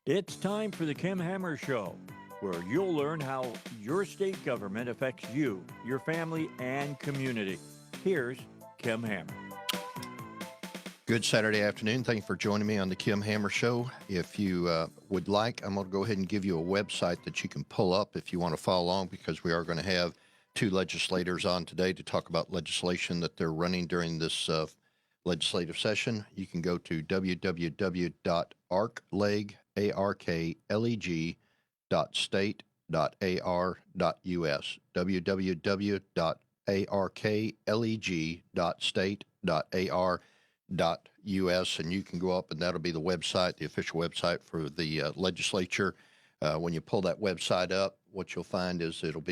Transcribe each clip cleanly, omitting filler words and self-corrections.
It's time for the Kim Hammer Show, where you'll learn how your state government affects you, your family, and community. Here's Kim Hammer. Good Saturday afternoon. Thank you for joining me on the Kim Hammer Show. If you would like, I'm going to go ahead and give you a website that you can pull up if you want to follow along, because we are going to have two legislators on today to talk about legislation that they're running during this legislative session. You can go to www.arcleg.state.ar.us, www.arcleg.state.ar.us, and you can go up and that'll be the website, the official website for the legislature. When you pull that website up, what you'll find is it'll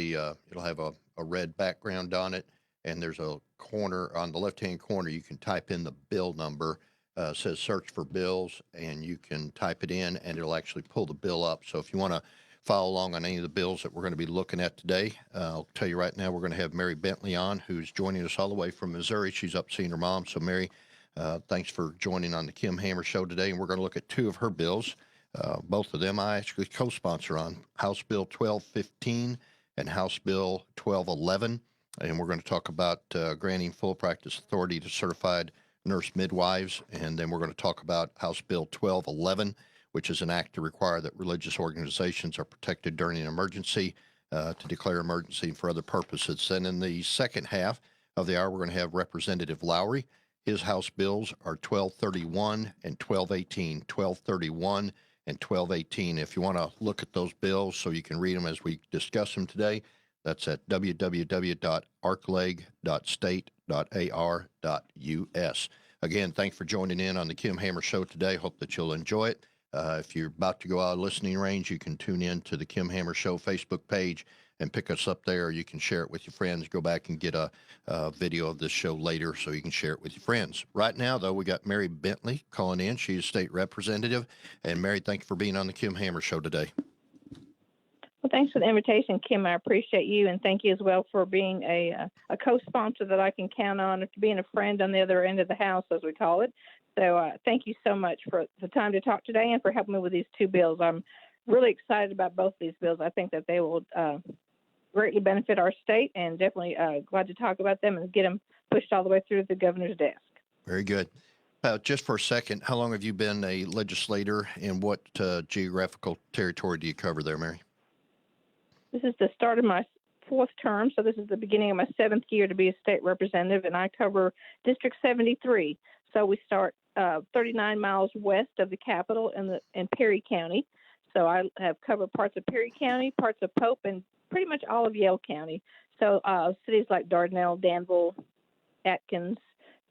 have a red background on it, and there's a corner on the left-hand corner. You can type in the bill number. It says search for bills, and you can type it in, and it'll actually pull the bill up. So if you want to follow along on any of the bills that we're going to be looking at today, I'll tell you right now, we're going to have Mary Bentley on, who's joining us all the way from Missouri. She's up seeing her mom. So Mary, thanks for joining on the Kim Hammer Show today, and we're going to look at two of her bills. Both of them I actually co-sponsor on, House Bill 1215 and House Bill 1211. And we're going to talk about granting full practice authority to certified nurse-midwives. And then we're going to talk about House Bill 1211, which is an act to require that religious organizations are protected during an emergency, to declare emergency for other purposes. And in the second half of the hour, we're going to have Representative Lowery. His House bills are 1231 and 1218, 1231 and 1218. If you want to look at those bills so you can read them as we discuss them today, that's at www.arcleg.state.ar.us. Again, thanks for joining in on the Kim Hammer Show today. Hope that you'll enjoy it. If you're about to go out of listening range, you can tune in to the Kim Hammer Show Facebook page and pick us up there. You can share it with your friends. Go back and get a video of this show later so you can share it with your friends. Right now, though, we got Mary Bentley calling in. She's state representative. And Mary, thank you for being on the Kim Hammer Show today. Well, thanks for the invitation, Kim. I appreciate you, and thank you as well for being a co-sponsor that I can count on, being a friend on the other end of the house, as we call it. So thank you so much for the time to talk today and for helping me with these two bills. I'm really excited about both these bills. I think that they will greatly benefit our state, and definitely glad to talk about them and get them pushed all the way through the governor's desk. Very good. Just for a second, how long have you been a legislator, and what geographical territory do you cover there, Mary? This is the start of my fourth term, so this is the beginning of my seventh year to be a state representative, and I cover District 73. So we start 39 miles west of the Capitol in Perry County. So I have covered parts of Perry County, parts of Pope, and pretty much all of Yale County. So cities like Dardanelle, Danville, Atkins,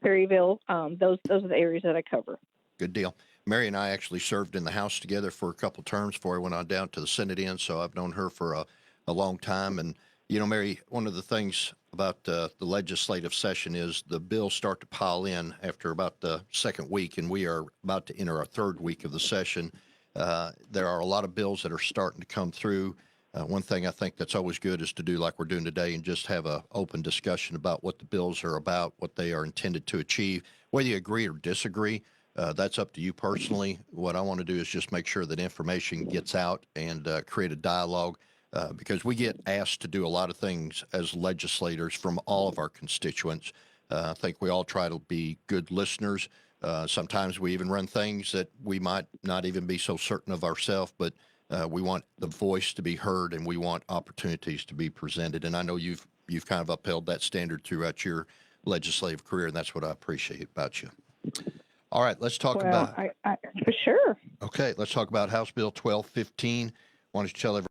Perryville, those are the areas that I cover. Good deal. Mary and I actually served in the House together for a couple terms before I went on down to the Senate end, so I've known her for a long time. And, you know, Mary, one of the things about the legislative session is the bills start to pile in after about the second week, and we are about to enter our third week of the session. There are a lot of bills that are starting to come through. One thing I think that's always good is to do like we're doing today and just have an open discussion about what the bills are about, what they are intended to achieve. Whether you agree or disagree, that's up to you personally. What I want to do is just make sure that information gets out and create a dialogue, because we get asked to do a lot of things as legislators from all of our constituents. I think we all try to be good listeners. Sometimes we even run things that we might not even be so certain of ourselves, but we want the voice to be heard, and we want opportunities to be presented. And I know you've kind of upheld that standard throughout your legislative career, and that's what I appreciate about you. All right, let's talk about. For sure. Okay, let's talk about House Bill 1215. Why don't you tell everyone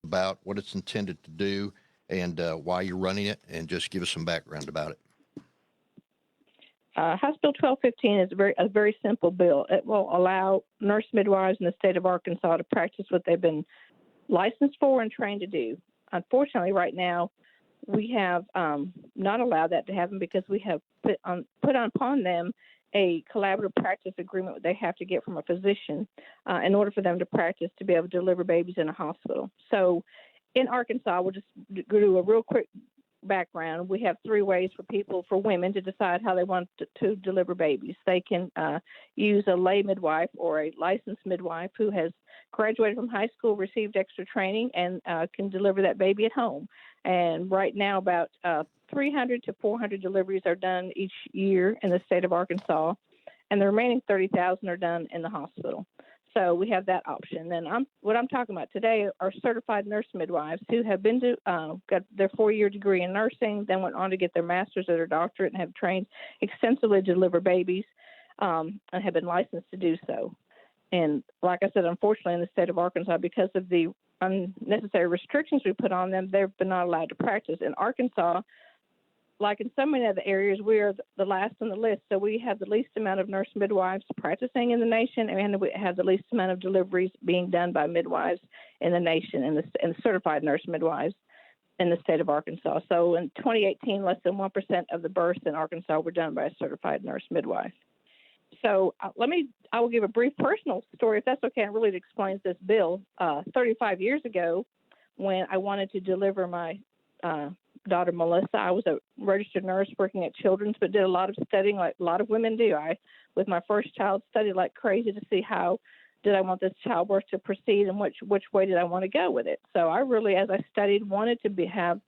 about what it's intended to do and why you're running it, and just give us some background about it. House Bill 1215 is a very simple bill. It will allow nurse midwives in the state of Arkansas to practice what they've been licensed for and trained to do. Unfortunately, right now, we have not allowed that to happen because we have put upon them a collaborative practice agreement that they have to get from a physician in order for them to practice to be able to deliver babies in a hospital. So in Arkansas, we'll just do a real quick background. We have three ways for women to decide how they want to deliver babies. They can use a lay midwife or a licensed midwife who has graduated from high school, received extra training, and can deliver that baby at home. And right now, about 300 to 400 deliveries are done each year in the state of Arkansas, and the remaining 30,000 are done in the hospital. So we have that option. And what I'm talking about today are certified nurse midwives who have been to got their 4-year degree in nursing, then went on to get their master's or their doctorate, and have trained extensively to deliver babies, and have been licensed to do so. And like I said, unfortunately, in the state of Arkansas, because of the unnecessary restrictions we put on them, they've been not allowed to practice. In Arkansas, like in so many other areas, we are the last on the list. So we have the least amount of nurse midwives practicing in the nation, and we have the least amount of deliveries being done by midwives in the nation, and the certified nurse midwives in the state of Arkansas. So in 2018, less than 1% of the births in Arkansas were done by a certified nurse midwife. So I will give a brief personal story, if that's okay, and really it explains this bill. 35 years ago, when I wanted to deliver my daughter Melissa, I was a registered nurse working at Children's, but did a lot of studying like a lot of women do. I, with my first child, studied like crazy to see how did I want this childbirth to proceed and which way did I want to go with it. So I really, as I studied, wanted to have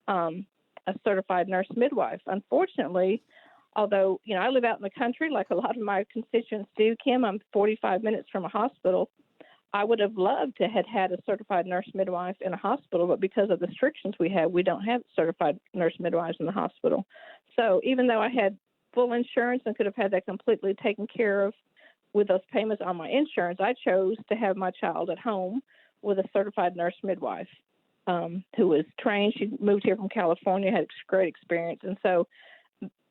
a certified nurse midwife. Unfortunately, although, I live out in the country like a lot of my constituents do, Kim, I'm 45 minutes from a hospital. I would have loved to have had a certified nurse midwife in a hospital, but because of the restrictions we have, we don't have certified nurse midwives in the hospital. So even though I had full insurance and could have had that completely taken care of with those payments on my insurance, I chose to have my child at home with a certified nurse midwife who was trained. She moved here from California, had great experience. And so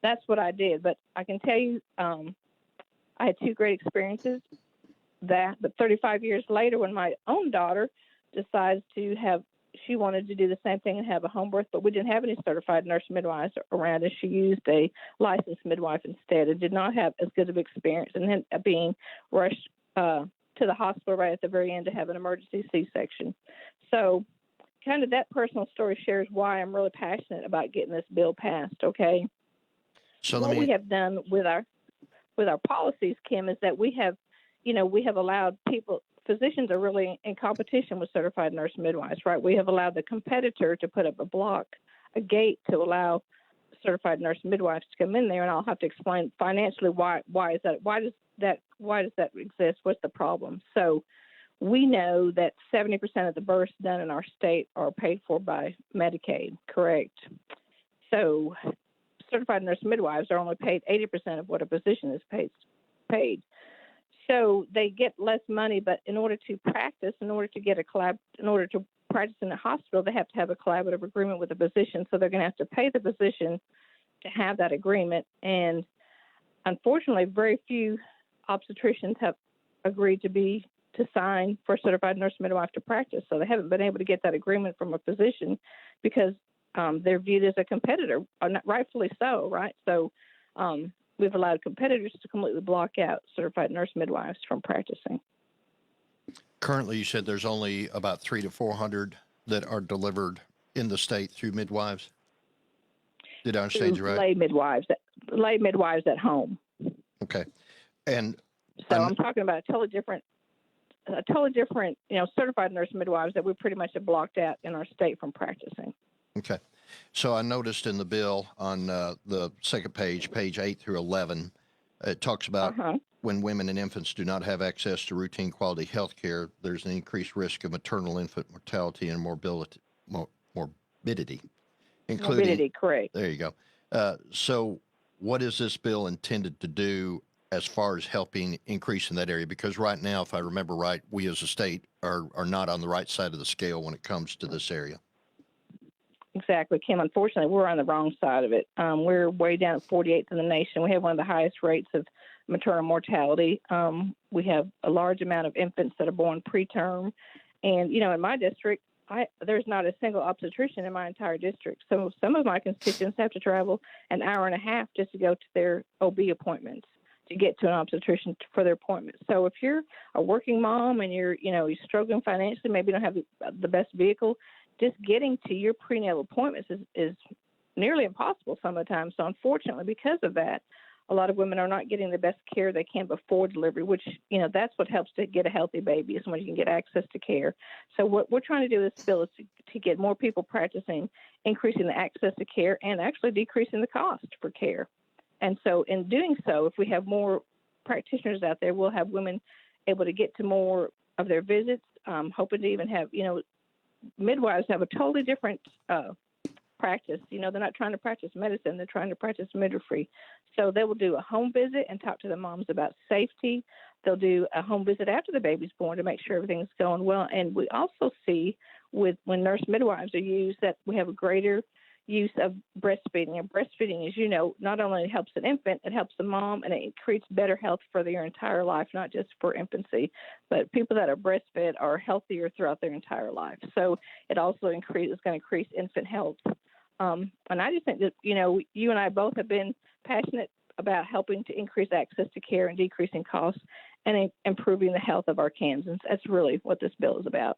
that's what I did. But I can tell you, I had 2 great experiences. But 35 years later, when my own daughter decides she wanted to do the same thing and have a home birth, but we didn't have any certified nurse midwives around, and she used a licensed midwife instead, and did not have as good of experience, and then being rushed to the hospital right at the very end to have an emergency C-section. So kind of that personal story shares why I'm really passionate about getting this bill passed, okay? So what we have done with our policies, Kim, is that we have allowed physicians are really in competition with certified nurse midwives, right? We have allowed the competitor to put up a gate to allow certified nurse midwives to come in there, and I'll have to explain financially why is that? Why does that exist? What's the problem? So we know that 70% of the births done in our state are paid for by Medicaid, correct? So certified nurse midwives are only paid 80% of what a physician is paid. So they get less money, but in order to practice in order to practice in a hospital, they have to have a collaborative agreement with the physician. So they're going to have to pay the physician to have that agreement. And unfortunately, very few obstetricians have agreed to sign for a certified nurse midwife to practice. So they haven't been able to get that agreement from a physician because they're viewed as a competitor, rightfully so, right? So we've allowed competitors to completely block out certified nurse midwives from practicing. Currently, you said there's only about 300 to 400 that are delivered in the state through midwives. Did I understand you right? Lay midwives at home. Okay, and so I'm talking about a totally different, certified nurse midwives that we pretty much have blocked out in our state from practicing. Okay. So I noticed in the bill on the second page, page 8 through 11, it talks about when women and infants do not have access to routine quality health care, there's an increased risk of maternal infant mortality and morbidity, including morbidity, correct. There you go. So what is this bill intended to do as far as helping increase in that area? Because right now, if I remember right, we as a state are not on the right side of the scale when it comes to this area. Exactly, Kim. Unfortunately, we're on the wrong side of it. We're way down at 48th in the nation. We have one of the highest rates of maternal mortality. We have a large amount of infants that are born preterm. And, in my district, there's not a single obstetrician in my entire district. So some of my constituents have to travel an hour and a half just to go to their OB appointments to get to an obstetrician for their appointments. So if you're a working mom and you're struggling financially, maybe you don't have the best vehicle, just getting to your prenatal appointments is nearly impossible some of the time. So unfortunately, because of that, a lot of women are not getting the best care they can before delivery, which, that's what helps to get a healthy baby is when you can get access to care. So what we're trying to do with this bill is to get more people practicing, increasing the access to care and actually decreasing the cost for care. And so in doing so, if we have more practitioners out there, we'll have women able to get to more of their visits, hoping to even have, midwives have a totally different practice. They're not trying to practice medicine, they're trying to practice midwifery. So they will do a home visit and talk to the moms about safety. They'll do a home visit after the baby's born to make sure everything's going well. And we also see when nurse midwives are used that we have a greater use of breastfeeding. And breastfeeding, as you know, not only helps an infant, it helps the mom, and it creates better health for their entire life, not just for infancy. But people that are breastfed are healthier throughout their entire life. So it also is going to increase infant health. And I just think that, you and I both have been passionate about helping to increase access to care and decreasing costs and improving the health of our Kansans. That's really what this bill is about.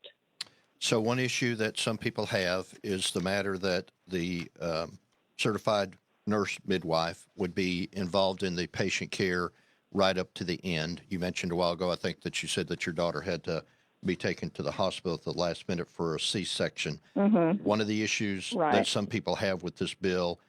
So one issue that some people have is the matter that the certified nurse midwife would be involved in the patient care right up to the end. You mentioned a while ago, I think that you said that your daughter had to be taken to the hospital at the last minute for a C-section. Mm-hmm. One of the issues that some people have with this bill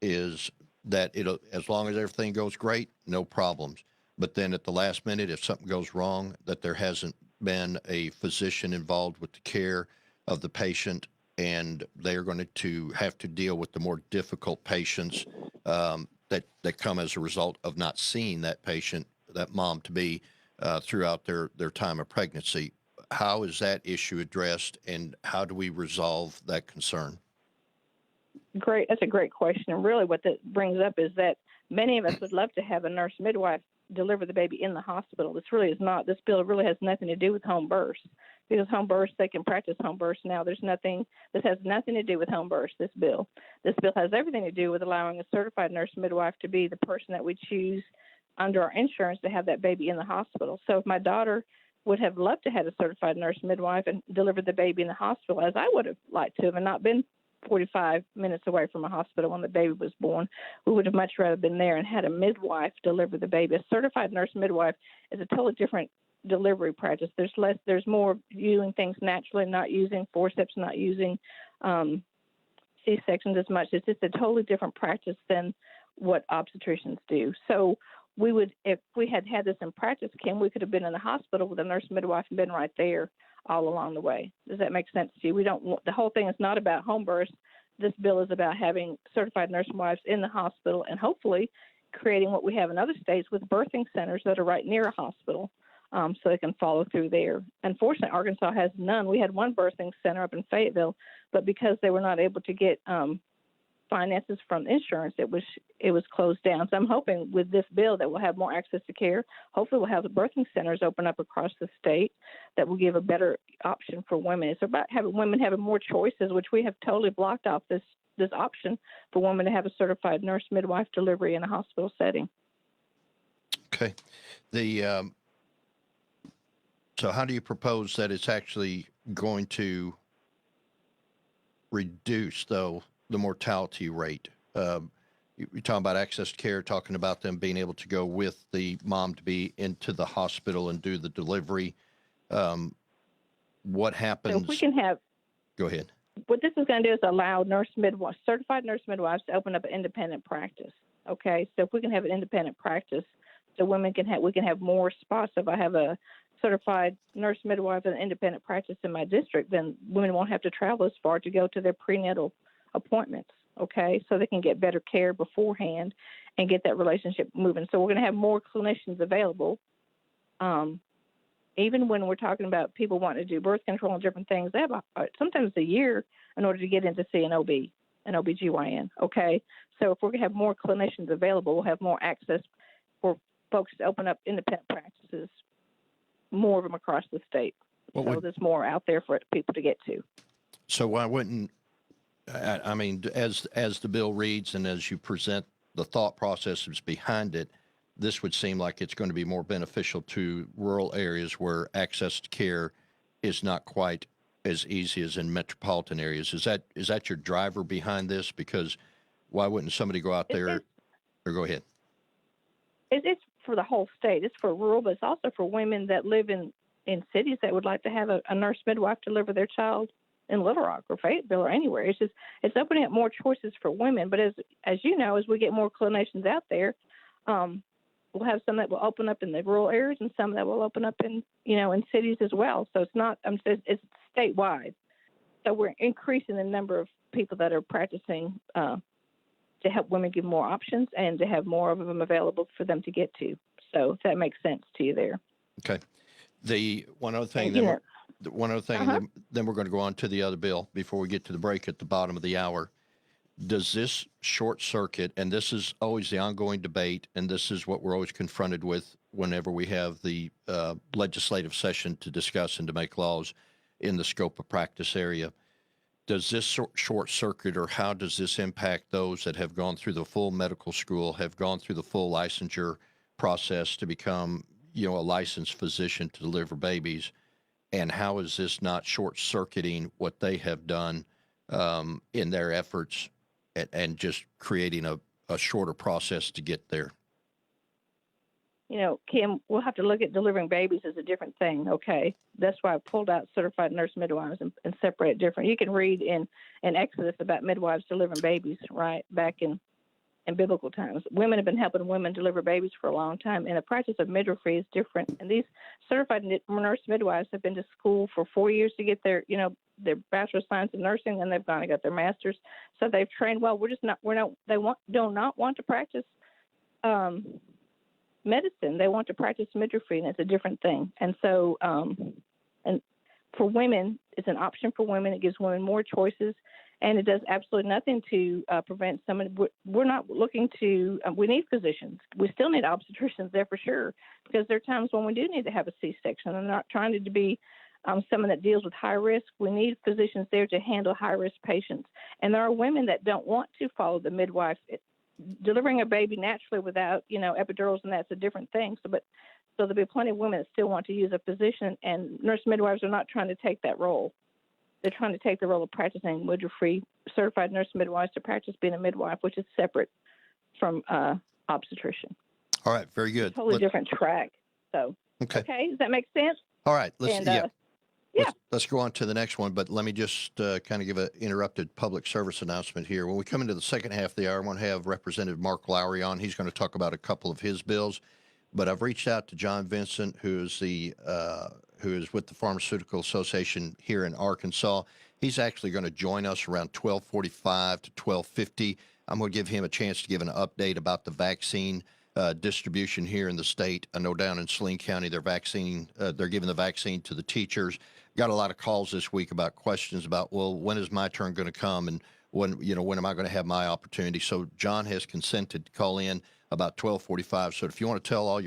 is that as long as everything goes great, no problems. But then at the last minute, if something goes wrong, that there hasn't been a physician involved with the care of the patient, and they're going to have to deal with the more difficult patients that come as a result of not seeing that patient, that mom to be throughout their time of pregnancy. How is that issue addressed, and how do we resolve that concern? Great. That's a great question. And really what that brings up is that many of us would love to have a nurse midwife deliver the baby in the hospital. This bill really has nothing to do with home births, because home births, they can practice home births now. This has nothing to do with home births, this bill. This bill has everything to do with allowing a certified nurse midwife to be the person that we choose under our insurance to have that baby in the hospital. So if my daughter would have loved to have a certified nurse midwife and delivered the baby in the hospital, as I would have liked to have, and not been 45 minutes away from a hospital when the baby was born, we would have much rather been there and had a midwife deliver the baby. A certified nurse midwife is a totally different delivery practice. There's more viewing things naturally, not using forceps, not using C-sections as much. It's just a totally different practice than what obstetricians do. So we would, if we had this in practice, Kim, we could have been in the hospital with a nurse midwife and been right there all along the way. Does that make sense to you? The whole thing is not about home births. This bill is about having certified nurse midwives in the hospital and hopefully creating what we have in other states with birthing centers that are right near a hospital, so they can follow through there. Unfortunately, Arkansas has none. We had one birthing center up in Fayetteville, but because they were not able to get finances from insurance, it was closed down. So I'm hoping with this bill that we'll have more access to care. Hopefully we'll have the birthing centers open up across the state that will give a better option for women. It's about having women having more choices, which we have totally blocked off this option for women to have a certified nurse midwife delivery in a hospital setting. Okay. So how do you propose that it's actually going to reduce, though, the mortality rate? You're talking about access to care, talking about them being able to go with the mom to be into the hospital and do the delivery. What happens? So if we can have. Go ahead. What this is going to do is allow certified nurse midwives to open up an independent practice. Okay, so if we can have an independent practice, so we can have more spots. If I have a certified nurse midwife and an independent practice in my district, then women won't have to travel as far to go to their prenatal appointments. Okay, so they can get better care beforehand and get that relationship moving. So we're going to have more clinicians available. Even when we're talking about people wanting to do birth control and different things, they have sometimes a year in order to get in to see an OB-GYN. Okay, so if we're going to have more clinicians available, we'll have more access for folks to open up independent practices, more of them across the state. So there's more out there for people to get to. So why wouldn't, I mean, as the bill reads and as you present the thought processes behind it, this would seem like it's going to be more beneficial to rural areas where access to care is not quite as easy as in metropolitan areas. Is that your driver behind this? Because why wouldn't somebody go out there, or go ahead? It's for the whole state. It's for rural, but it's also for women that live in cities that would like to have a nurse midwife deliver their child in Little Rock or Fayetteville or anywhere. It's opening up more choices for women. But as you know, as we get more clinicians out there, we'll have some that will open up in the rural areas and some that will open up in cities as well. So it's not it's statewide. So we're increasing the number of people that are practicing to help women give more options and to have more of them available for them to get to. So if that makes sense to you there. Okay. The one other thing, and then we're going to go on to the other bill before we get to the break at the bottom of the hour. Does this short circuit, and this is always the ongoing debate, and this is what we're always confronted with whenever we have the legislative session to discuss and to make laws in the scope of practice area. Does this short circuit, or how does this impact those that have gone through the full medical school, have gone through the full licensure process to become, a licensed physician to deliver babies? And how is this not short circuiting what they have done in their efforts and just creating a shorter process to get there? Kim, we'll have to look at delivering babies as a different thing, okay? That's why I pulled out certified nurse midwives and separate it different. You can read in Exodus about midwives delivering babies, right, back in biblical times. Women have been helping women deliver babies for a long time, and the practice of midwifery is different. And these certified nurse midwives have been to school for 4 years to get their Bachelor of Science in Nursing, and they've gone and got their master's. So they've trained well. Do not want to practice medicine. They want to practice midwifery, and it's a different thing. And so, and for women, it's an option for women. It gives women more choices, and it does absolutely nothing to prevent someone. We're not looking to. We need physicians. We still need obstetricians there for sure, because there are times when we do need to have a C-section. I'm not trying to be someone that deals with high risk. We need physicians there to handle high risk patients, and there are women that don't want to follow the midwife. Delivering a baby naturally without, epidurals, and that's a different thing. So there'll be plenty of women that still want to use a physician, and nurse midwives are not trying to take that role. They're trying to take the role of practicing midwifery, certified nurse midwives to practice being a midwife, which is separate from obstetrician. All right, very good. Totally different track. So, okay, does that make sense? All right, Yeah. Let's go on to the next one, but let me just kind of give an interrupted public service announcement here. When we come into the second half of the hour, I want to have Representative Mark Lowery on. He's going to talk about a couple of his bills, but I've reached out to John Vincent, who is with the Pharmaceutical Association here in Arkansas. He's actually going to join us around 12:45 to 12:50. I'm going to give him a chance to give an update about the vaccine distribution here in the state. I know down in Saline County, they're giving the vaccine to the teachers. Got a lot of calls this week about questions about, well, when is my turn going to come, and when am I going to have my opportunity? So John has consented to call in about 12:45. So if you want to tell all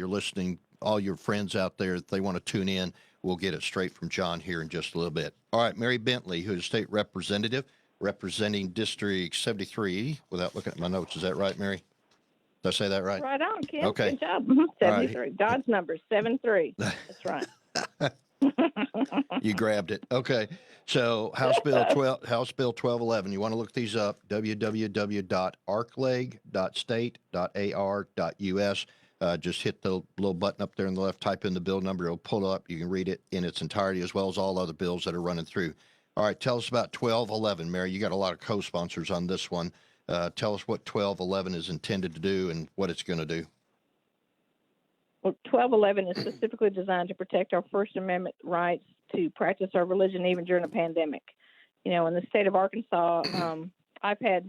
your friends out there that they want to tune in, we'll get it straight from John here in just a little bit. All right, Mary Bentley, who is state representative representing District 73. Without looking at my notes, is that right, Mary? Did I say that right? Right on, Kim. Okay. Good job. 73. Right. Dodge number 73. That's right. You grabbed it. Okay. So House Bill 1211. You want to look these up, www.arcleg.state.ar.us. Just hit the little button up there on the left, type in the bill number. It'll pull up. You can read it in its entirety, as well as all other bills that are running through. All right. Tell us about 1211, Mary. You got a lot of co-sponsors on this one. Tell us what 1211 is intended to do and what it's going to do. Well, 1211 is specifically designed to protect our First Amendment rights to practice our religion even during a pandemic. In the state of Arkansas, I've had,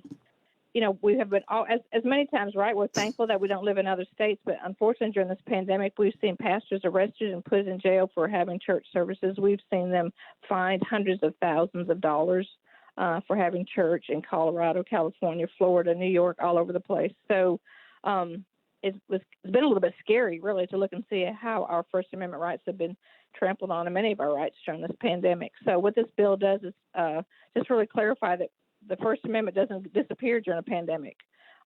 we have been as many times, right? We're thankful that we don't live in other states, but unfortunately during this pandemic, we've seen pastors arrested and put in jail for having church services. We've seen them fined hundreds of thousands of dollars for having church in Colorado, California, Florida, New York, all over the place. So it's been a little bit scary, really, to look and see how our First Amendment rights have been trampled on, and many of our rights during this pandemic. So what this bill does is just really clarify that the First Amendment doesn't disappear during a pandemic.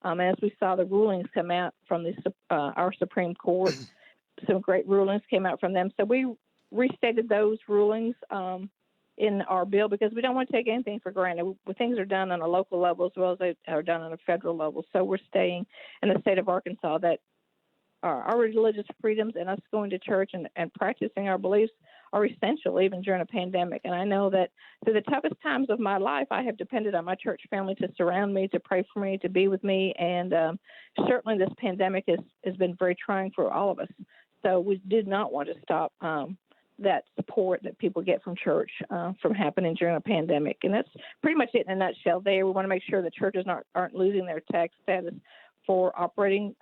As we saw the rulings come out from our Supreme Court, some great rulings came out from them. So we restated those rulings in our bill, because we don't want to take anything for granted. Things are done on a local level as well as they are done on a federal level. So we're staying in the state of Arkansas that our religious freedoms and us going to church and practicing our beliefs are essential even during a pandemic. And I know that through the toughest times of my life, I have depended on my church family to surround me, to pray for me, to be with me. And certainly this pandemic has been very trying for all of us. So we did not want to stop that support that people get from church from happening during a pandemic. And that's pretty much it in a nutshell there. We want to make sure that churches aren't losing their tax status for operating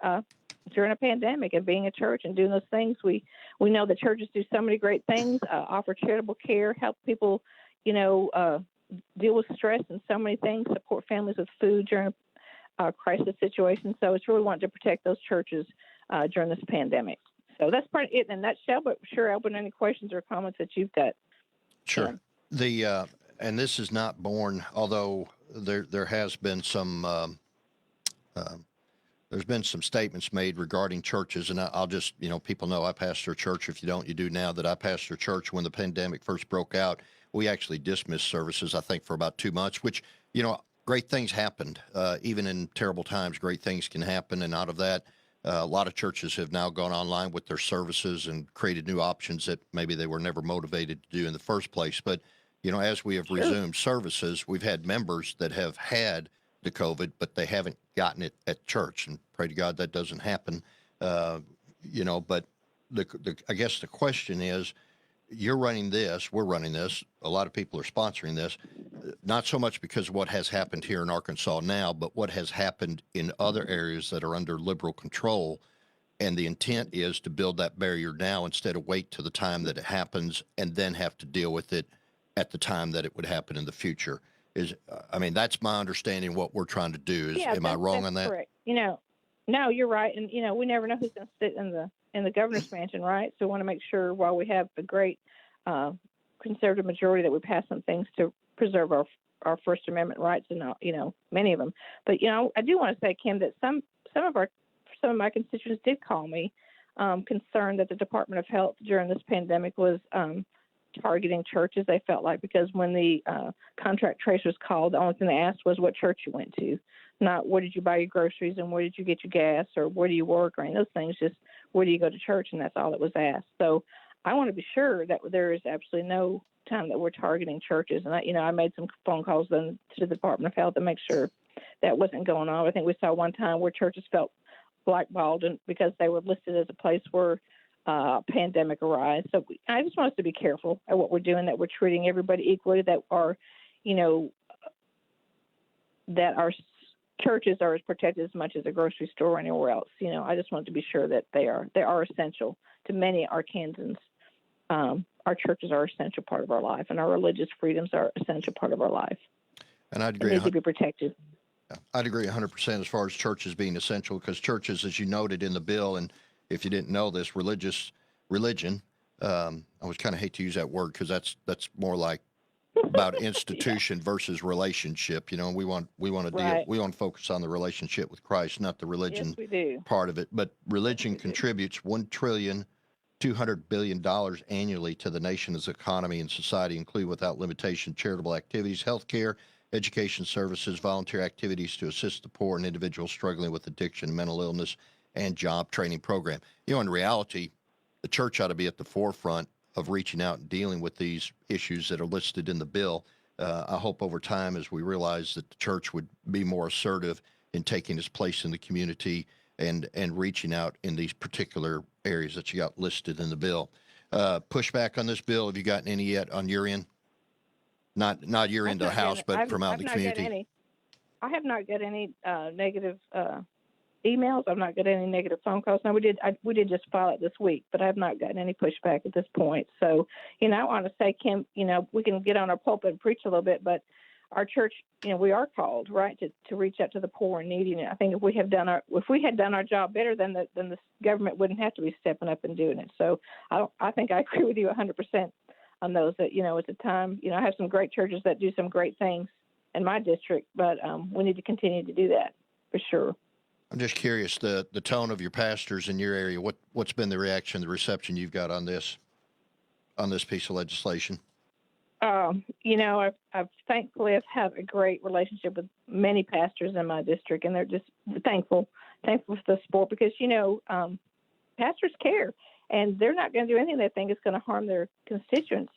during a pandemic and being a church and doing those things. We know that churches do so many great things, offer charitable care, help people, deal with stress and so many things, support families with food during crisis situations. So it's really wanting to protect those churches during this pandemic. So that's part of it in a nutshell, but sure, open any questions or comments that you've got. Sure. And this is not born, although there has been some, there's been some statements made regarding churches, and I'll just, people know I pastor a church. If you don't, you do now. That I pastor a church. When the pandemic first broke out, we actually dismissed services, I think, for about 2 months, which, great things happened. Even in terrible times, great things can happen. And out of that, a lot of churches have now gone online with their services and created new options that maybe they were never motivated to do in the first place. But, as we have resumed services, we've had members that have had the COVID, but they haven't gotten it at church, and pray to God that doesn't happen. But I guess the question is, you're running this, we're running this, a lot of people are sponsoring this, not so much because of what has happened here in Arkansas now, but what has happened in other areas that are under liberal control. And the intent is to build that barrier now instead of wait to the time that it happens and then have to deal with it at the time that it would happen in the future. That's my understanding of what we're trying to do. Am I wrong on that? Correct. No, you're right. And, we never know who's going to sit in the governor's mansion, right? So we want to make sure while we have a great conservative majority that we pass some things to preserve our First Amendment rights and, many of them. But, I do want to say, Kim, that some of my constituents did call me concerned that the Department of Health during this pandemic was targeting churches. They felt like, because when the contract tracers called, the only thing they asked was what church you went to, not where did you buy your groceries and where did you get your gas or where do you work or any of those things, just where do you go to church, and that's all that was asked. So I want to be sure that there is absolutely no time that we're targeting churches. And I made some phone calls then to the Department of Health to make sure that wasn't going on. I think we saw one time where churches felt blackballed because they were listed as a place where pandemic arise. So I just want us to be careful at what we're doing, that we're treating everybody equally, that our churches are as protected as much as a grocery store or anywhere else. I just want to be sure that they are essential to many Arkansans. Our churches are an essential part of our life, and our religious freedoms are an essential part of our life. And I'd agree. They need to be protected. I'd agree 100% as far as churches being essential, because churches, as you noted in the bill, and if you didn't know this, religion, I was kind of hate to use that word because that's more like about institution versus relationship. We want to deal, we want to focus on the relationship with Christ, not the religion part of it. But religion contributes $1.2 trillion annually to the nation's economy and society, including without limitation charitable activities, healthcare, education services, volunteer activities to assist the poor and individuals struggling with addiction, mental illness, and job training program. In reality, the church ought to be at the forefront of reaching out and dealing with these issues that are listed in the bill. I hope over time, as we realize that the church would be more assertive in taking its place in the community and reaching out in these particular areas that you got listed in the bill. Pushback on this bill, have you gotten any yet on your end? Not your end of the house, but from out in the community? I have not got any negative emails. I've not got any negative phone calls. Now we did just file it this week, but I have not gotten any pushback at this point. So, I want to say, Kim, we can get on our pulpit and preach a little bit, but our church, we are called, right, to reach out to the poor and needy. And I think if we had done our job better, then the government wouldn't have to be stepping up and doing it. So I think I agree with you 100% on those. That at the time, I have some great churches that do some great things in my district, but we need to continue to do that for sure. I'm just curious, the tone of your pastors in your area. What's been the reaction, the reception you've got on this piece of legislation? I've thankfully have a great relationship with many pastors in my district, and they're just thankful for the support because pastors care, and they're not going to do anything they think is going to harm their constituents,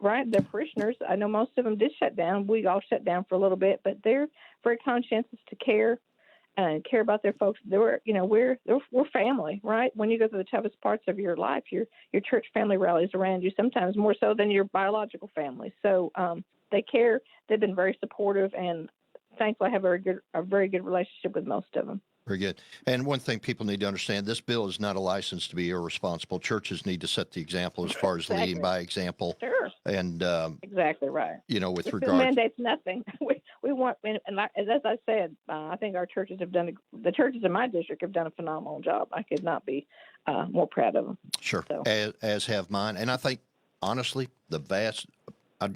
right? Their parishioners. I know most of them did shut down. We all shut down for a little bit, but they're very conscientious to care and care about their folks. We're family, right? When you go through the toughest parts of your life, your church family rallies around you, sometimes more so than your biological family. So they care. They've been very supportive, and thankfully I have a very good relationship with most of them. Very good. And one thing people need to understand, this bill is not a license to be irresponsible. Churches need to set the example as far as leading by example. Sure. And exactly right. With this regard mandates nothing. We want, and as I said, I think our churches have done. The churches in my district have done a phenomenal job. I could not be more proud of them. Sure. So. As have mine. And I think honestly, I'm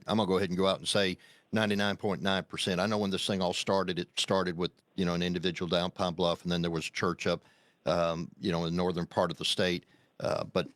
gonna go ahead and go out and say 99.9%. I know when this thing all started, it started with an individual down Pine Bluff, and then there was a church up, in the northern part of the state. But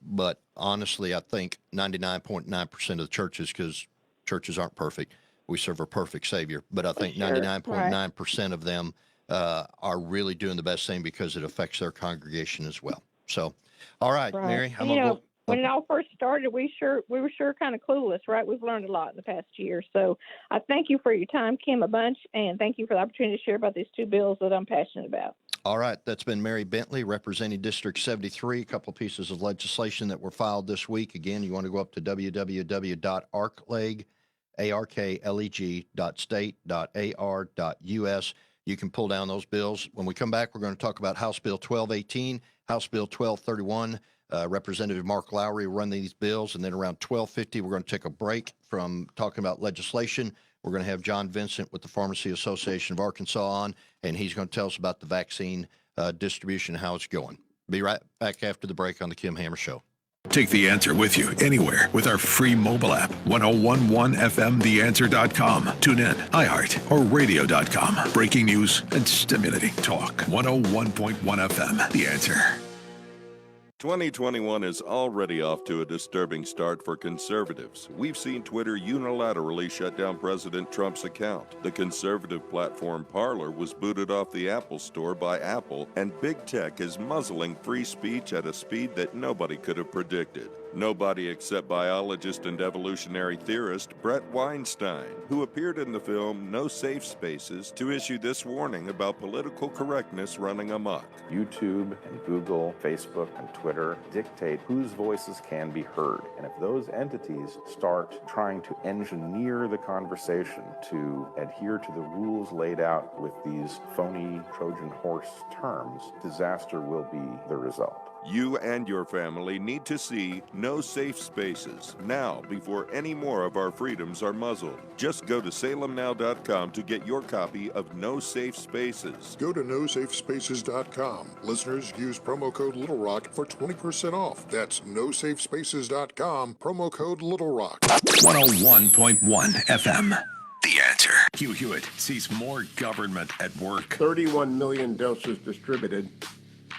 honestly, I think 99.9% of the churches, because churches aren't perfect, we serve a perfect Savior. But I think 99.9% of them are really doing the best thing because it affects their congregation as well. So, all right, Mary, I'm gonna go. When it all first started, we were sure kind of clueless, right? We've learned a lot in the past year. So I thank you for your time, Kim, a bunch, and thank you for the opportunity to share about these two bills that I'm passionate about. All right. That's been Mary Bentley, representing District 73, a couple of pieces of legislation that were filed this week. Again, you want to go up to www.arcleg.state.ar.us. You can pull down those bills. When we come back, we're going to talk about House Bill 1218, House Bill 1231. Representative Mark Lowery will run these bills, and then around 12:50, we're going to take a break from talking about legislation. We're going to have John Vincent with the Pharmacy Association of Arkansas on, and he's going to tell us about the vaccine distribution, how it's going. Be right back after the break on the Kim Hammer Show. Take The Answer with you anywhere with our free mobile app, 1011FMTheAnswer.com. Tune in, iHeart, or radio.com. Breaking news and stimulating talk. 101.1 FM, The Answer. 2021 is already off to a disturbing start for conservatives. We've seen Twitter unilaterally shut down President Trump's account. The conservative platform Parler was booted off the Apple Store by Apple, and big tech is muzzling free speech at a speed that nobody could have predicted. Nobody except biologist and evolutionary theorist Brett Weinstein, who appeared in the film No Safe Spaces to issue this warning about political correctness running amok. YouTube and Google, Facebook and Twitter dictate whose voices can be heard. And if those entities start trying to engineer the conversation to adhere to the rules laid out with these phony Trojan horse terms, disaster will be the result. You and your family need to see No Safe Spaces now before any more of our freedoms are muzzled. Just go to salemnow.com to get your copy of No Safe Spaces. Go to nosafespaces.com. Listeners, use promo code Little Rock for 20% off. That's nosafespaces.com, promo code Little Rock. 101.1 FM. The Answer. Hugh Hewitt sees more government at work. 31 million doses distributed.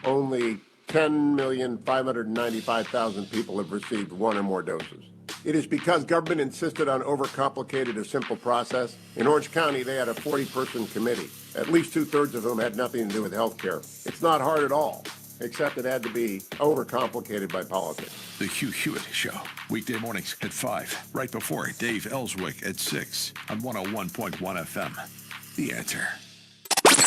Only 10,595,000 people have received one or more doses. It is because government insisted on overcomplicated a simple process. In Orange County, they had a 40-person committee. At least 2/3 of them had nothing to do with health care. It's not hard at all, except it had to be overcomplicated by politics. The Hugh Hewitt Show, weekday mornings at 5, right before Dave Ellswick at 6 on 101.1 FM. The Answer.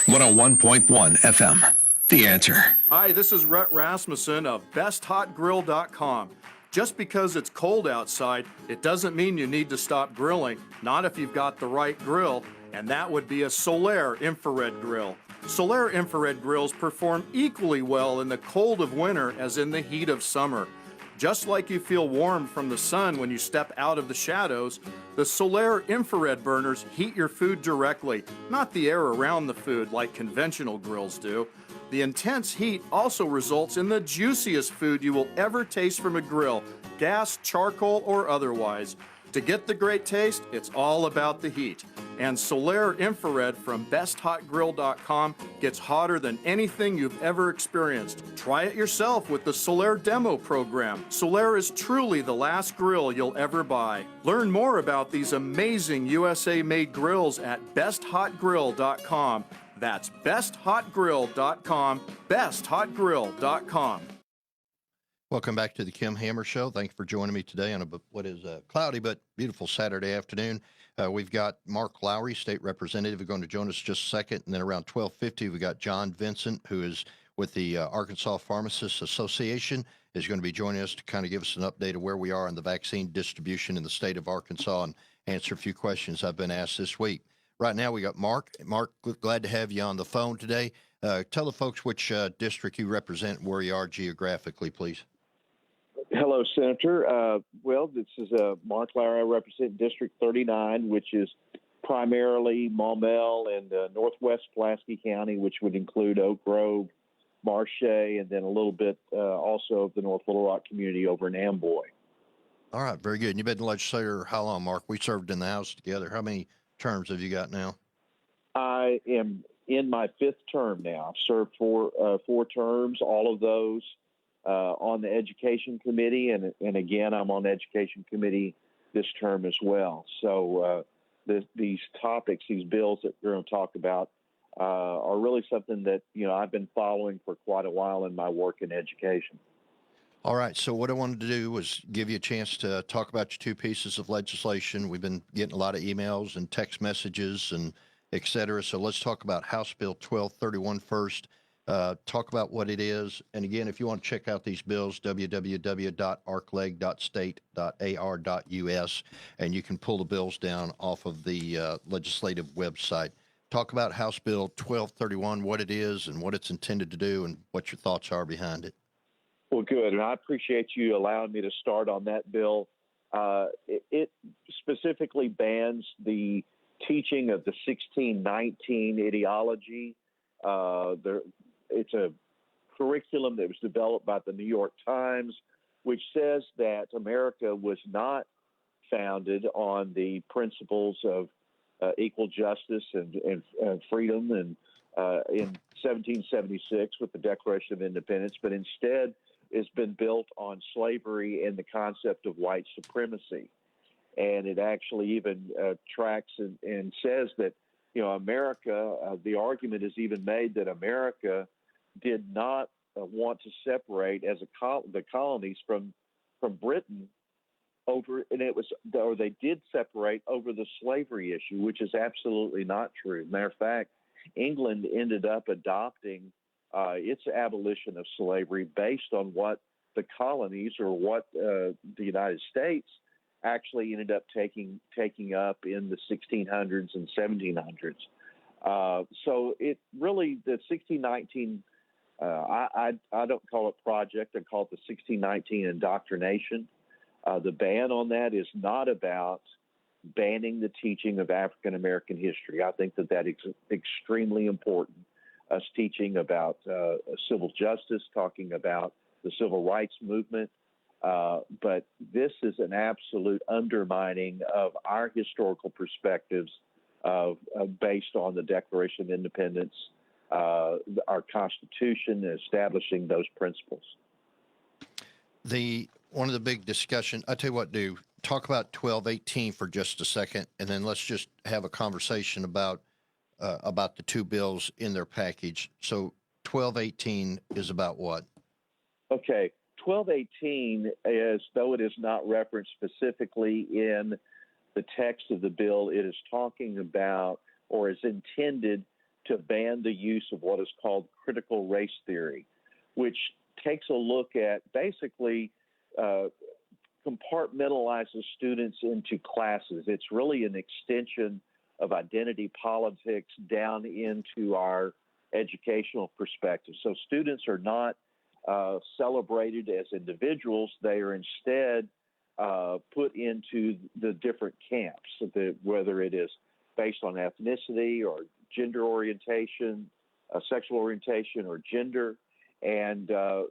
101.1 FM. The Answer. Hi, this is Rhett Rasmussen of BestHotGrill.com. Just because it's cold outside, it doesn't mean you need to stop grilling, not if you've got the right grill, and that would be a Solaire infrared grill. Solaire infrared grills perform equally well in the cold of winter as in the heat of summer. Just like you feel warm from the sun when you step out of the shadows, the Solaire infrared burners heat your food directly, not the air around the food like conventional grills do. The intense heat also results in the juiciest food you will ever taste from a grill, gas, charcoal, or otherwise. To get the great taste, it's all about the heat. And Solaire Infrared from BestHotGrill.com gets hotter than anything you've ever experienced. Try it yourself with the Solaire Demo Program. Solaire is truly the last grill you'll ever buy. Learn more about these amazing USA-made grills at BestHotGrill.com. That's BestHotGrill.com, BestHotGrill.com. Welcome back to the Kim Hammer Show. Thank you for joining me today on what is a cloudy but beautiful Saturday afternoon. We've got Mark Lowery, state representative, going to join us just a second. And then around 12:50, we've got John Vincent, who is with the Arkansas Pharmacists Association, is going to be joining us to kind of give us an update of where we are on the vaccine distribution in the state of Arkansas and answer a few questions I've been asked this week. Right now, we got Mark. Mark, glad to have you on the phone today. Tell the folks which district you represent and where you are geographically, please. Hello, Senator. Well, this is Mark Lowery. I represent District 39, which is primarily Maumelle and northwest Pulaski County, which would include Oak Grove, Marche, and then a little bit also of the North Little Rock community over in Amboy. All right, very good. And you've been in the legislature how long, Mark? We served in the House together. How many terms have you got now? I am in my fifth term now. I've served four terms, all of those on the Education Committee, and again, I'm on the Education Committee this term as well. So these topics, these bills that we're going to talk about, are really something that I've been following for quite a while in my work in education. All right. So what I wanted to do was give you a chance to talk about your two pieces of legislation. We've been getting a lot of emails and text messages and et cetera. So let's talk about House Bill 1231 first. Talk about what it is. And again, if you want to check out these bills, www.arcleg.state.ar.us, and you can pull the bills down off of the legislative website. Talk about House Bill 1231, what it is and what it's intended to do and what your thoughts are behind it. Well, good. And I appreciate you allowing me to start on that bill. It specifically bans the teaching of the 1619 ideology. It's a curriculum that was developed by the New York Times, which says that America was not founded on the principles of equal justice and freedom and in 1776 with the Declaration of Independence, but instead it's been built on slavery and the concept of white supremacy. And it actually even tracks and says that, America, the argument is even made that America did not want to separate as the colonies from Britain over, and they did separate over the slavery issue, which is absolutely not true. Matter of fact, England ended up adopting its abolition of slavery based on what the colonies or what the United States actually ended up taking up in the 1600s and 1700s. So it really, the 1619, I don't call it project, I call it the 1619 indoctrination. The ban on that is not about banning the teaching of African American history. I think that is extremely important. Us teaching about civil justice, talking about the civil rights movement. But this is an absolute undermining of our historical perspectives based on the Declaration of Independence, our Constitution, establishing those principles. One of the big discussion, I tell you what, talk about 1218 for just a second, and then let's just have a conversation about the two bills in their package. So 1218 is about what? Okay. 1218, as though it is not referenced specifically in the text of the bill, it is talking about or is intended to ban the use of what is called critical race theory, which takes a look at basically compartmentalizes students into classes. It's really an extension of identity politics down into our educational perspective. So students are not celebrated as individuals. They are instead put into the different camps, whether it is based on ethnicity or gender orientation, sexual orientation, or gender. And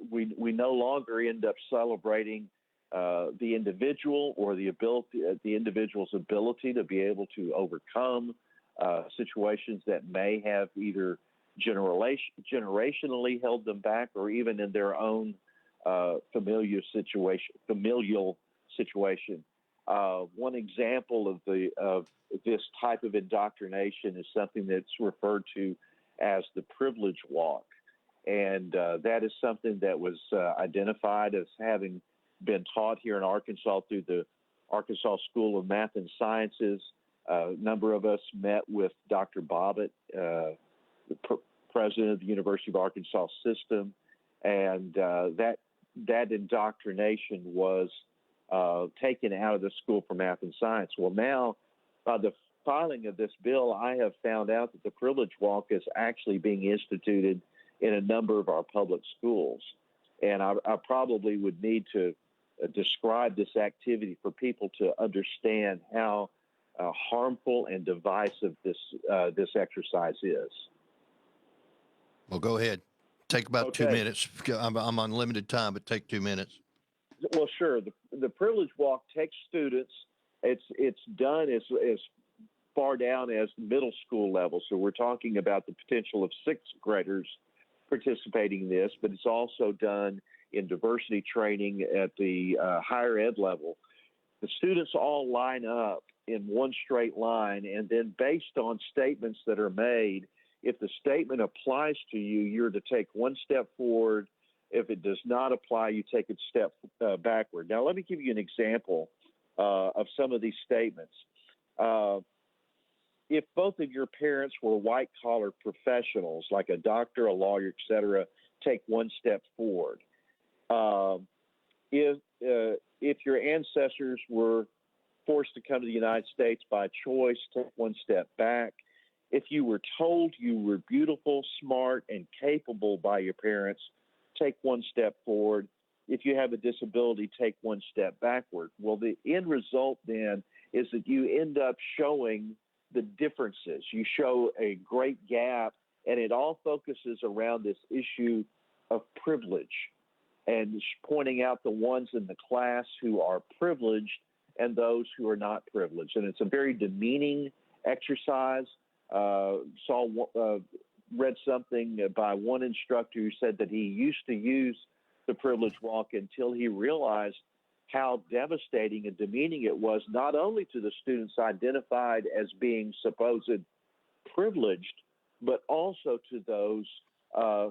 we no longer end up celebrating the individual or the individual's ability to be able to overcome situations that may have either generationally held them back, or even in their own familial situation. One example of this type of indoctrination is something that's referred to as the privilege walk. and that is something that was identified as having been taught here in Arkansas through the Arkansas School of Math and Sciences. A number of us met with Dr. Bobbitt, the president of the University of Arkansas system, and that indoctrination was taken out of the School for Math and Science. Well, now, by the filing of this bill, I have found out that the Privilege Walk is actually being instituted in a number of our public schools. And I probably would need to describe this activity for people to understand how harmful and divisive this exercise is. Well, go ahead. Take about 2 minutes. I'm on limited time, but take 2 minutes. Well, sure. The Privilege Walk takes students. It's done as far down as middle school level. So we're talking about the potential of sixth graders participating in this, but it's also done in diversity training at the higher ed level. The students all line up in one straight line, and then based on statements that are made, if the statement applies to you, you're to take one step forward. If it does not apply, you take a step backward. Now, let me give you an example of some of these statements. If both of your parents were white-collar professionals, like a doctor, a lawyer, et cetera, take one step forward. If your ancestors were forced to come to the United States by choice, take one step back. If you were told you were beautiful, smart, and capable by your parents, take one step forward. If you have a disability, take one step backward. Well, the end result then is that you end up showing the differences. You show a great gap, and it all focuses around this issue of privilege and pointing out the ones in the class who are privileged and those who are not privileged. And it's a very demeaning exercise. Read something by one instructor who said that he used to use the Privilege Walk until he realized how devastating and demeaning it was, not only to the students identified as being supposed privileged, but also to those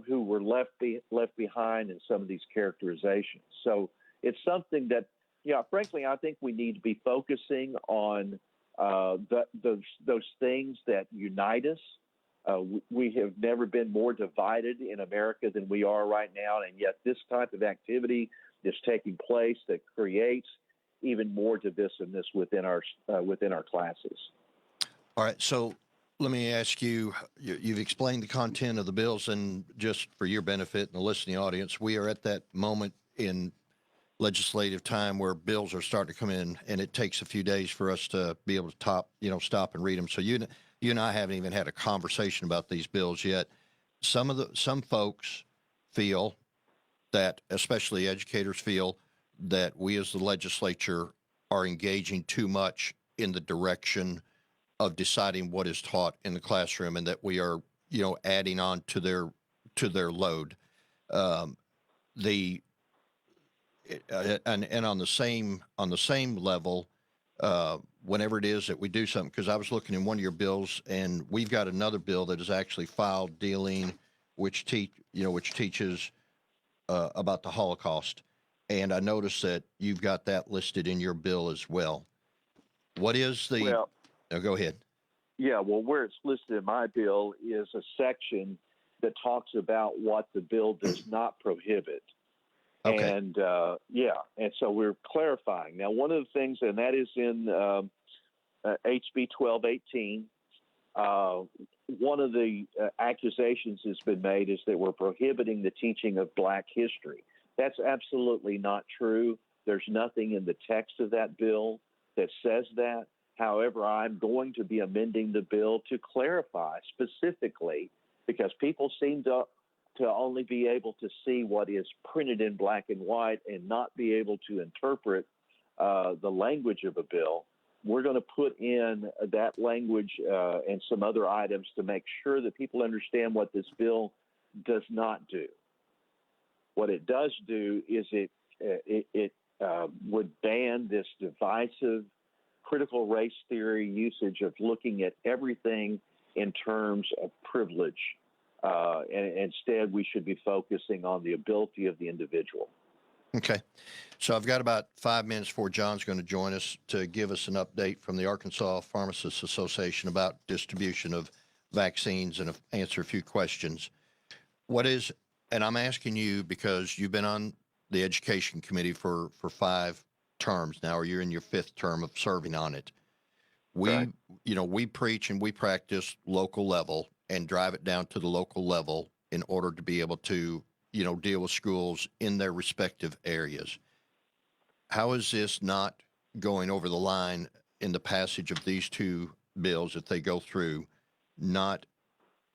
who were left behind in some of these characterizations. So it's something that, frankly, I think we need to be focusing on those things that unite us. We have never been more divided in America than we are right now, and yet this type of activity is taking place that creates even more divisiveness within our classes. All right, so let me ask you, you've explained the content of the bills, and just for your benefit and the listening audience, we are at that moment in legislative time where bills are starting to come in, and it takes a few days for us to be able to stop and read them. So you and I haven't even had a conversation about these bills yet. Some folks feel that, especially educators feel, that we as the legislature are engaging too much in the direction of deciding what is taught in the classroom, and that we are, adding on to their load. And on the same level, whenever it is that we do something, because I was looking in one of your bills, and we've got another bill that is actually filed dealing, which teaches about the Holocaust, and I noticed that you've got that listed in your bill as well. What is the? Well, go ahead. Yeah, well, where it's listed in my bill is a section that talks about what the bill does not prohibit. Okay. And and so we're clarifying. Now, one of the things, and that is in HB 1218, one of the accusations that's been made is that we're prohibiting the teaching of Black history. That's absolutely not true. There's nothing in the text of that bill that says that. However, I'm going to be amending the bill to clarify specifically, because people seem to only be able to see what is printed in black and white and not be able to interpret the language of a bill. We're going to put in that language and some other items to make sure that people understand what this bill does not do. What it does do is it would ban this divisive critical race theory usage of looking at everything in terms of privilege. And instead, we should be focusing on the ability of the individual. Okay. So I've got about 5 minutes before John's going to join us to give us an update from the Arkansas Pharmacists Association about distribution of vaccines and answer a few questions. What is, and I'm asking you because you've been on the education committee for 5 terms now, or you're in your 5th term of serving on it. Right. We preach and we practice local level and drive it down to the local level in order to be able to, deal with schools in their respective areas. How is this not going over the line in the passage of these 2 bills, if they go through, not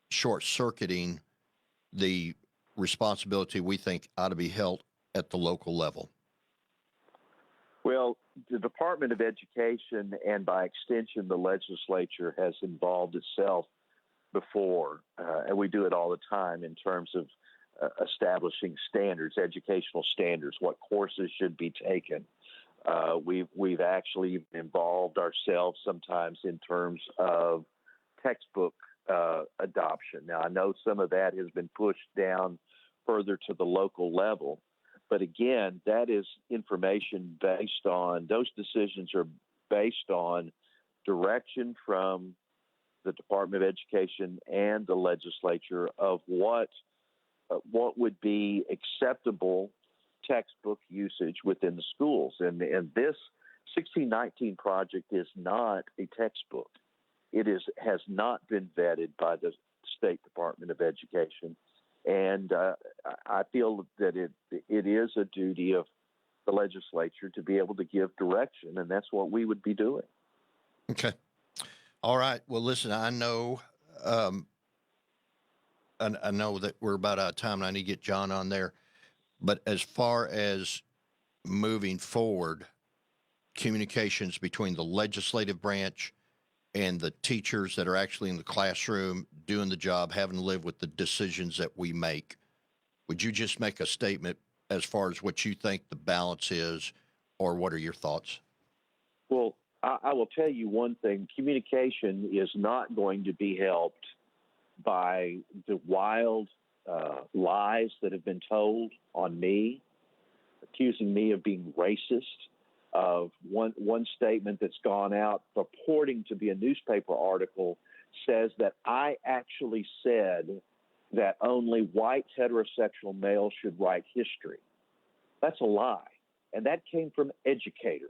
short-circuiting the responsibility we think ought to be held at the local level? Well, the Department of Education and by extension the legislature has involved itself before, and we do it all the time in terms of establishing standards, educational standards, what courses should be taken. We've actually involved ourselves sometimes in terms of textbook adoption. Now, I know some of that has been pushed down further to the local level, but again, that is information based on, those decisions are based on direction from the Department of Education and the legislature of what would be acceptable textbook usage within the schools. And this 1619 project is not a textbook. It has not been vetted by the State Department of Education. And I feel that it is a duty of the legislature to be able to give direction, and that's what we would be doing. Okay. All right. Well, listen, I know I know that we're about out of time, and I need to get John on there. But as far as moving forward, communications between the legislative branch and the teachers that are actually in the classroom doing the job, having to live with the decisions that we make. Would you just make a statement as far as what you think the balance is, or what are your thoughts? Well, I will tell you one thing. Communication is not going to be helped by the wild lies that have been told on me, accusing me of being racist. One statement that's gone out purporting to be a newspaper article says that I actually said that only white heterosexual males should write history. That's a lie. And that came from educators.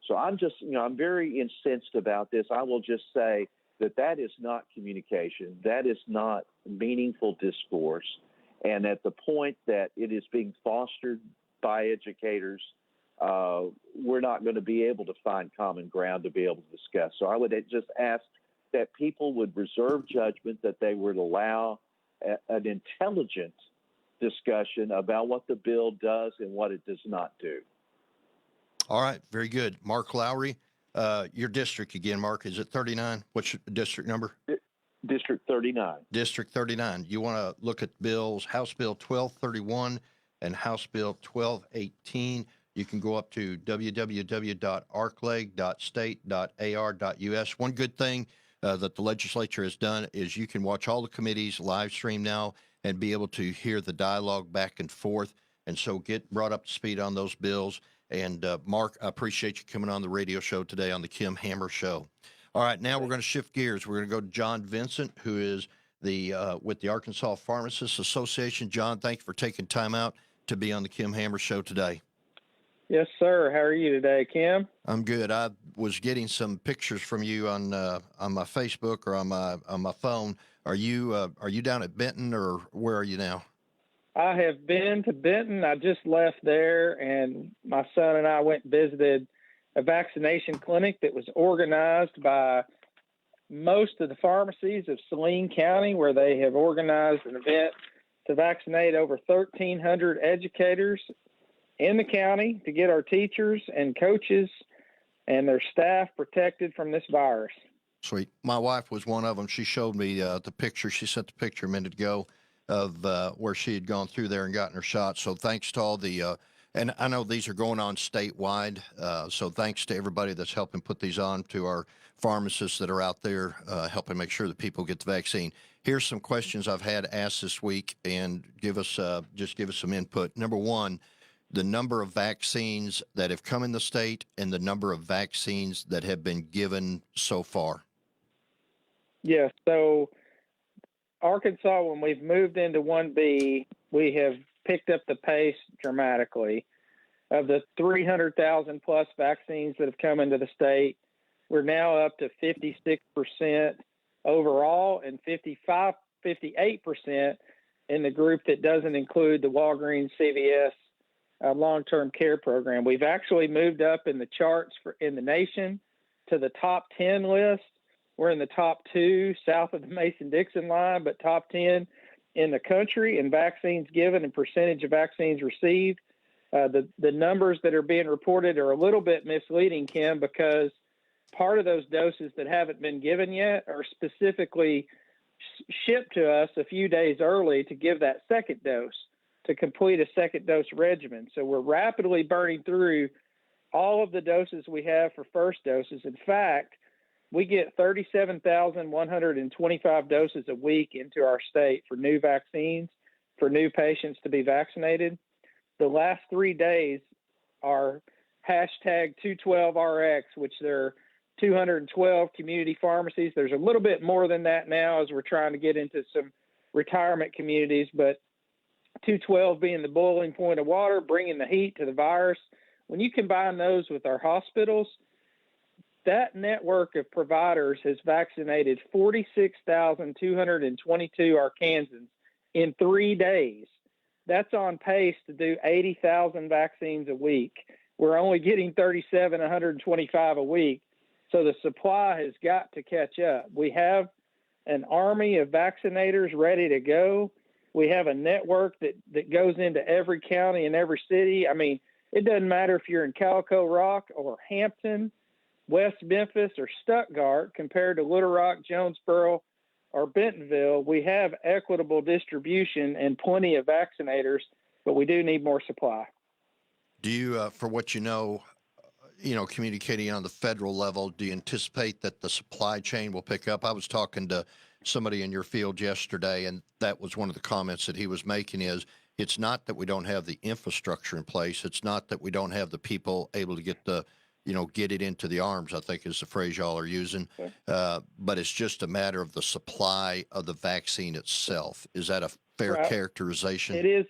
So I'm just, I'm very incensed about this. I will just say that is not communication. That is not meaningful discourse. And at the point that it is being fostered by educators, we're not going to be able to find common ground to be able to discuss. So I would just ask that people would reserve judgment, that they would allow an intelligent discussion about what the bill does and what it does not do. All right. Very good. Mark Lowery, your district again, Mark, is it 39? What's your district number? District 39. District 39. You want to look at bills, House Bill 1231 and House Bill 1218. You can go up to www.arcleg.state.ar.us. One good thing that the legislature has done is you can watch all the committees live stream now and be able to hear the dialogue back and forth. And so get brought up to speed on those bills. And Mark, I appreciate you coming on the radio show today on the Kim Hammer Show. All right, now we're going to shift gears. We're going to go to John Vincent, who is with the Arkansas Pharmacists Association. John, thank you for taking time out to be on the Kim Hammer Show today. Yes, sir. How are you today, Kim? I'm good. I was getting some pictures from you on my Facebook or on my phone. Are you down at Benton, or where are you now? I have been to Benton. I just left there, and my son and I went and visited a vaccination clinic that was organized by most of the pharmacies of Saline County, where they have organized an event to vaccinate over 1,300 educators in the county to get our teachers and coaches and their staff protected from this virus. Sweet. My wife was one of them. She showed me the picture. She sent the picture a minute ago of where she had gone through there and gotten her shot. So thanks to all the, and I know these are going on statewide. So thanks to everybody that's helping put these on, to our pharmacists that are out there helping make sure that people get the vaccine. Here's some questions I've had asked this week, and give us some input. Number one, the number of vaccines that have come in the state and the number of vaccines that have been given so far. Yes. So Arkansas, when we've moved into 1B, we have picked up the pace dramatically. Of the 300,000 plus vaccines that have come into the state, we're now up to 56% overall and 58% in the group that doesn't include the Walgreens CVS long-term care program. We've actually moved up in the charts in the nation to the top 10 list. We're in the top 2 south of the Mason-Dixon line, but top 10 in the country in vaccines given and percentage of vaccines received. The numbers that are being reported are a little bit misleading, Kim, because part of those doses that haven't been given yet are specifically shipped to us a few days early to give that second dose, to complete a second dose regimen. So we're rapidly burning through all of the doses we have for first doses. In fact, we get 37,125 doses a week into our state for new vaccines, for new patients to be vaccinated. The last 3 days are hashtag 212RX, which there are 212 community pharmacies. There's a little bit more than that now as we're trying to get into some retirement communities, but 212 being the boiling point of water, bringing the heat to the virus. When you combine those with our hospitals, that network of providers has vaccinated 46,222 Arkansans in 3 days. That's on pace to do 80,000 vaccines a week. We're only getting 3,725 a week. So the supply has got to catch up. We have an army of vaccinators ready to go. We have a network that goes into every county and every city. I mean, it doesn't matter if you're in Calico Rock or Hampton, West Memphis, or Stuttgart compared to Little Rock, Jonesboro, or Bentonville. We have equitable distribution and plenty of vaccinators, but we do need more supply. Do you, for what you know, communicating on the federal level, do you anticipate that the supply chain will pick up? I was talking to somebody in your field yesterday, and that was one of the comments that he was making is it's not that we don't have the infrastructure in place. It's not that we don't have the people able to get get it into the arms, I think is the phrase y'all are using. Okay. But it's just a matter of the supply of the vaccine itself. Is that a fair characterization? It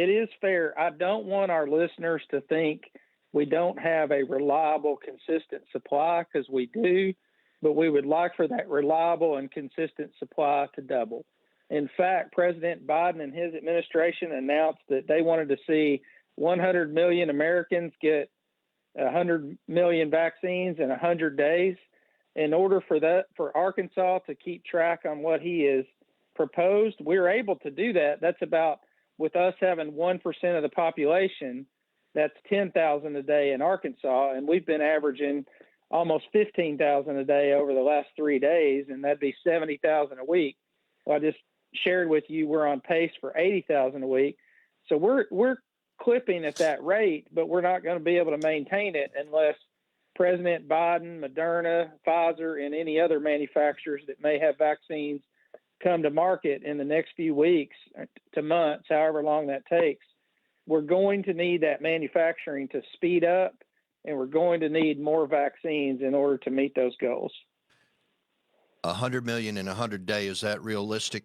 is fair. I don't want our listeners to think we don't have a reliable, consistent supply, because we do, but we would like for that reliable and consistent supply to double. In fact, President Biden and his administration announced that they wanted to see 100 million Americans get 100 million vaccines in 100 days. In order for Arkansas to keep track on what he has proposed, we're able to do that. That's about, with us having 1% of the population, that's 10,000 a day in Arkansas, and we've been averaging almost 15,000 a day over the last 3 days, and that'd be 70,000 a week. Well, I just shared with you we're on pace for 80,000 a week. So we're clipping at that rate, but we're not going to be able to maintain it unless President Biden, Moderna, Pfizer, and any other manufacturers that may have vaccines come to market in the next few weeks to months, however long that takes. We're going to need that manufacturing to speed up, and we're going to need more vaccines in order to meet those goals. 100 million in 100 days, is that realistic?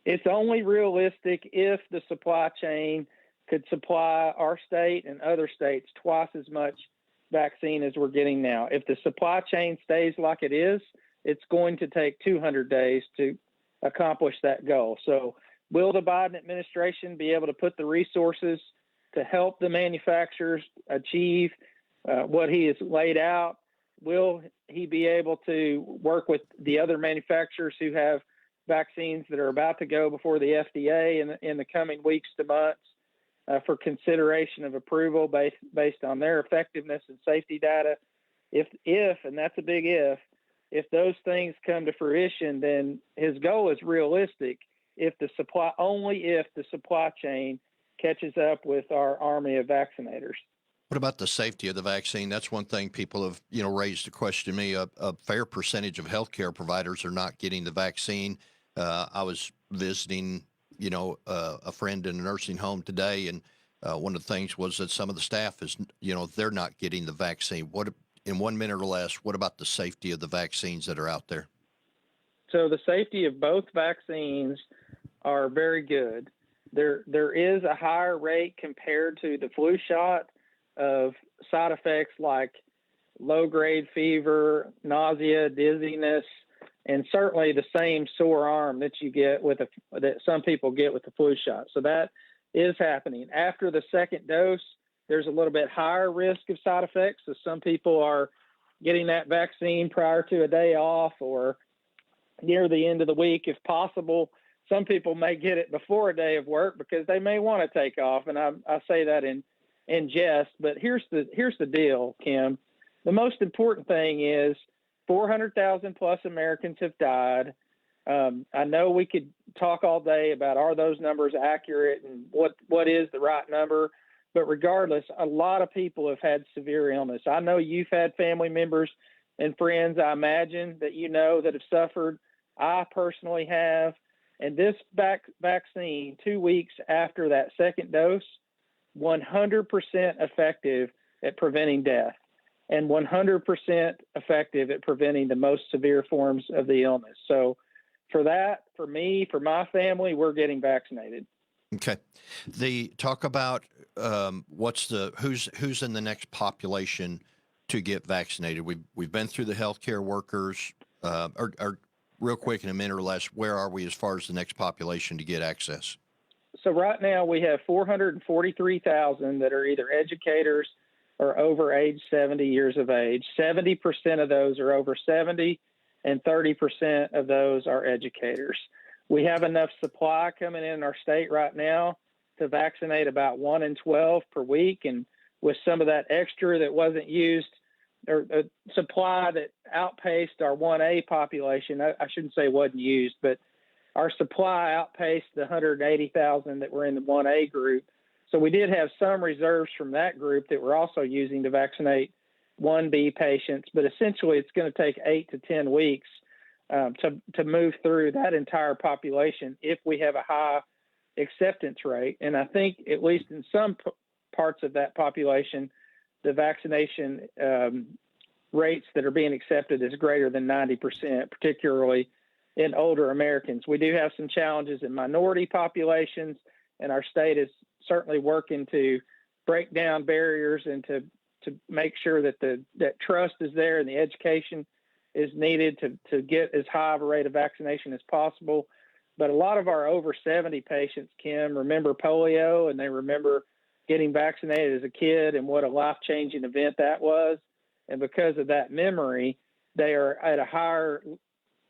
It's only realistic if the supply chain could supply our state and other states twice as much vaccine as we're getting now. If the supply chain stays like it is, it's going to take 200 days to accomplish that goal. So will the Biden administration be able to put the resources to help the manufacturers achieve what he has laid out? Will he be able to work with the other manufacturers who have vaccines that are about to go before the FDA in the coming weeks to months for consideration of approval based on their effectiveness and safety data? If, and that's a big if those things come to fruition, then his goal is realistic if the supply chain catches up with our army of vaccinators. What about the safety of the vaccine? That's one thing people have, raised a question to me. A fair percentage of healthcare providers are not getting the vaccine. I was visiting, a friend in a nursing home today, and one of the things was that some of the staff is, they're not getting the vaccine. What, in 1 minute or less, what about the safety of the vaccines that are out there? So the safety of both vaccines are very good. There is a higher rate compared to the flu shot of side effects like low-grade fever, nausea, dizziness, and certainly the same sore arm that you get that some people get with the flu shot. So that is happening. After the second dose, there's a little bit higher risk of side effects. So some people are getting that vaccine prior to a day off or near the end of the week, if possible. Some people may get it before a day of work because they may want to take off. And I say that in jest, but here's the deal, Kim. The most important thing is 400,000 plus Americans have died. I know we could talk all day about are those numbers accurate and what is the right number, but regardless, a lot of people have had severe illness. I know you've had family members and friends, I imagine, that that have suffered. I personally have. And this vaccine, 2 weeks after that second dose, 100% effective at preventing death and 100% effective at preventing the most severe forms of the illness. So for me, for my family, we're getting vaccinated. Okay. Talk about who's in the next population to get vaccinated. We've been through the healthcare workers. Or real quick, in a minute or less, where are we as far as the next population to get access? So right now we have 443,000 that are either educators or over age 70 years of age. 70% of those are over 70 and 30% of those are educators. We have enough supply coming in our state right now to vaccinate about 1 in 12 per week. And with some of that extra that wasn't used or supply that outpaced our 1A population, I shouldn't say wasn't used, but our supply outpaced the 180,000 that were in the 1A group. So we did have some reserves from that group that we're also using to vaccinate 1B patients, but essentially it's going to take 8 to 10 weeks to move through that entire population if we have a high acceptance rate. And I think at least in some parts of that population, the vaccination rates that are being accepted is greater than 90%, particularly in older Americans. We do have some challenges in minority populations, and our state is certainly working to break down barriers and to make sure that that trust is there and the education is needed to get as high of a rate of vaccination as possible. But a lot of our over 70 patients, Kim, remember polio, and they remember getting vaccinated as a kid and what a life-changing event that was. And because of that memory, they are at a higher,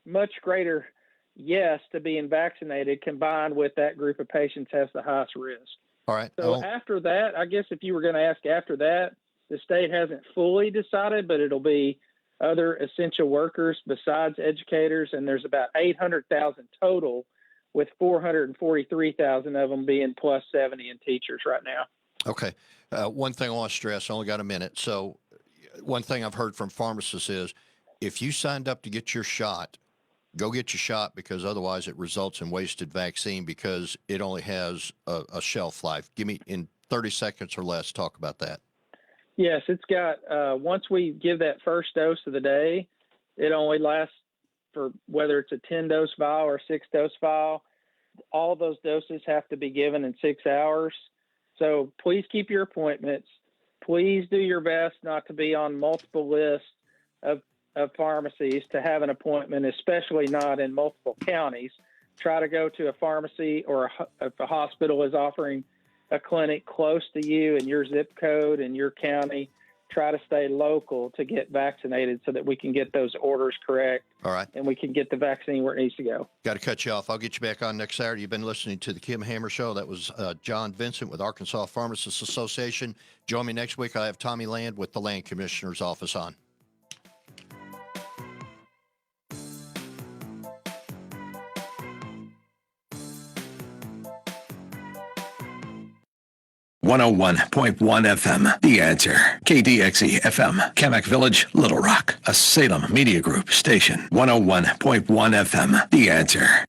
much greater yes to being vaccinated, combined with that group of patients has the highest risk. All right. So after that, I guess if you were going to ask after that, the state hasn't fully decided, but it'll be other essential workers besides educators. And there's about 800,000 total, with 443,000 of them being plus 70 in teachers right now. Okay. One thing I want to stress, I only got a minute. So one thing I've heard from pharmacists is if you signed up to get your shot, go get your shot, because otherwise it results in wasted vaccine because it only has a shelf life. Give me in 30 seconds or less, talk about that. Yes, it's got, once we give that first dose of the day, it only lasts for whether it's a 10-dose vial or a 6-dose vial. All those doses have to be given in 6 hours. So please keep your appointments. Please do your best not to be on multiple lists of pharmacies to have an appointment, especially not in multiple counties. Try to go to a pharmacy, or if a hospital is offering a clinic close to you and your zip code and your county, try to stay local to get vaccinated so that we can get those orders correct. All right. And we can get the vaccine where it needs to go. Got to cut you off. I'll get you back on next Saturday. You've been listening to the Kim Hammer Show. That was John Vincent with Arkansas Pharmacists Association. Join me next week. I have Tommy Land with the Land Commissioner's Office on. .1 FM, The Answer. KDXE FM, Kamak Village, Little Rock. A Salem Media Group station. 101.1 FM, The Answer.